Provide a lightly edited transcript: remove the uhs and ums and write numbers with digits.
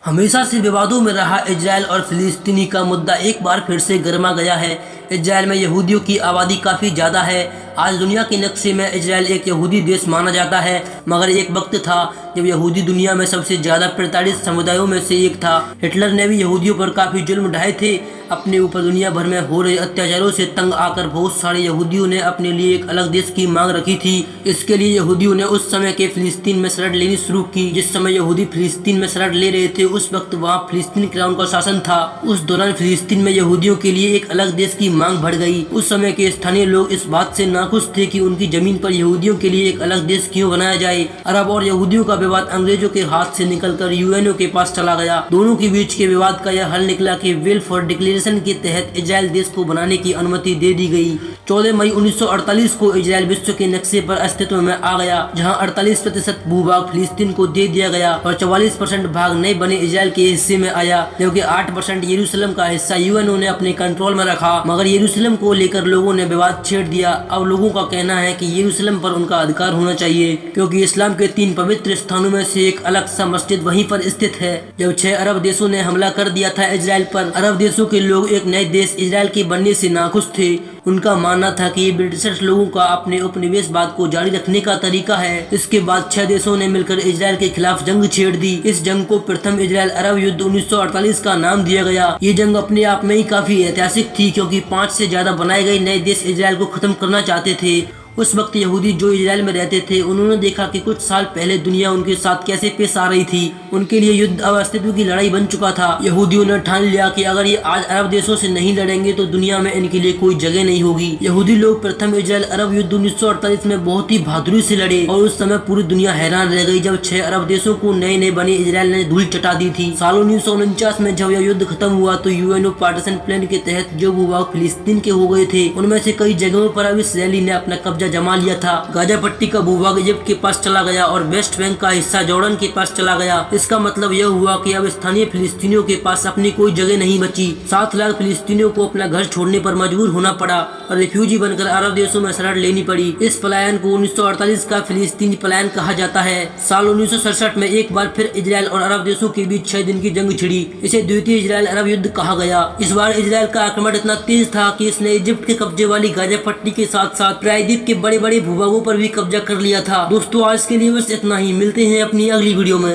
हमेशा से विवादों में रहा इजराइल और फिलिस्तीनी का मुद्दा एक बार फिर से गर्मा गया है। इजराइल में यहूदियों की आबादी काफ़ी ज़्यादा है। आज दुनिया के नक्शे में इजराइल एक यहूदी देश माना जाता है, मगर एक वक्त था जब यहूदी दुनिया में सबसे ज़्यादा प्रताड़ित समुदायों में से एक था। हिटलर ने भी यहूदियों पर काफ़ी जुल्म ढाए थे। अपने ऊपर दुनिया भर में हो रहे अत्याचारों से तंग आकर बहुत सारे यहूदियों ने अपने लिए एक अलग देश की मांग रखी थी। इसके लिए यहूदियों ने उस समय के फिलिस्तीन में शरण लेनी शुरू की। जिस समय यहूदी फिलिस्तीन में शरण ले रहे थे उस वक्त वहाँ फिलिस्तीन क्राउन का शासन था। उस दौरान फिलिस्तीन में यहूदियों के लिए एक अलग देश की मांग बढ़ गई। उस समय के स्थानीय लोग इस बात से नाखुश थे कि उनकी जमीन पर यहूदियों के लिए एक अलग देश क्यों बनाया जाए। अरब और यहूदियों का विवाद अंग्रेजों के हाथ से निकलकर यूएनओ के पास चला गया। दोनों के बीच के विवाद का यह हल निकला कि वेलफेयर डिक्लेरेशन के तहत इजराइल देश को बनाने की अनुमति दे दी गई। 14 मई 1948 को इजराइल विश्व के नक्शे पर अस्तित्व में आ गया, जहां 48% भूभाग फिलिस्तीन को दे दिया गया और 44% भाग नए बने इजराइल के हिस्से में आया, जबकि 8% यरूशलेम का हिस्सा यूएनओ ने अपने कंट्रोल में रखा। मगर यरूशलेम को लेकर लोगों ने विवाद छेड़ दिया। अब लोगों का कहना है कि यरूशलेम पर उनका अधिकार होना चाहिए, क्योंकि इस्लाम के 3 पवित्र स्थानों में से एक अलग सा मस्जिद वहीं पर स्थित है। जब 6 अरब देशों ने हमला कर दिया था इजराइल पर, अरब देशों के लोग एक नए देश इजराइल के बनने से नाखुश थे। उनका मानना था कि ये ब्रिटिश लोगों का अपने उपनिवेशवाद को जारी रखने का तरीका है। इसके बाद 6 देशों ने मिलकर इजराइल के खिलाफ जंग छेड़ दी। इस जंग को प्रथम इजराइल अरब युद्ध 1948 का नाम दिया गया। ये जंग अपने आप में ही काफी ऐतिहासिक थी, क्योंकि 5 से ज्यादा बनाए गए नए देश इजराइल को खत्म करना चाहते थे। उस वक्त यहूदी जो इजराइल में रहते थे, उन्होंने देखा कि कुछ साल पहले दुनिया उनके साथ कैसे पेश आ रही थी। उनके लिए युद्ध अब अस्तित्व की लड़ाई बन चुका था। यहूदियों ने ठान लिया कि अगर ये आज अरब देशों से नहीं लड़ेंगे तो दुनिया में इनके लिए कोई जगह नहीं होगी। यहूदी लोग प्रथम इजराइल अरब युद्ध 1948 में बहुत ही बहादुरी से लड़े और उस समय पूरी दुनिया हैरान रह गई जब 6 अरब देशों को नए नए बने इजराइल ने धूल चटा दी थी। साल 1949 में जब यह युद्ध खत्म हुआ तो यूएनओ पार्टीशन प्लान के तहत जो भूभाग फिलिस्तीन के हो गए थे, उनमें से कई जगहों पर अब इसराइली ने अपना कब्जा जमा लिया था। गाजा पट्टी का भूभाग इजिप्ट के पास चला गया और वेस्ट बैंक का हिस्सा जॉर्डन के पास चला गया। इसका मतलब यह हुआ कि अब स्थानीय फिलिस्तीनियों के पास अपनी कोई जगह नहीं बची। 7 लाख फिलिस्तीनियों को अपना घर छोड़ने पर मजबूर होना पड़ा और रिफ्यूजी बनकर अरब देशों में शरण लेनी पड़ी। इस पलायन को 1948 का फिलिस्तीनी पलायन कहा जाता है। साल 1967 में एक बार फिर इजराइल और अरब देशों के बीच 6 दिन की जंग छिड़ी। इसे द्वितीय इजराइल अरब युद्ध कहा गया। इस बार इजराइल का आक्रमण इतना तेज था कि इसने इजिप्ट के कब्जे वाली गाजा पट्टी के साथ साथ प्रायद्वीप के बड़े बड़े भूभागों पर भी कब्जा कर लिया था। दोस्तों, आज के लिए बस इतना ही। मिलते हैं अपनी अगली वीडियो में।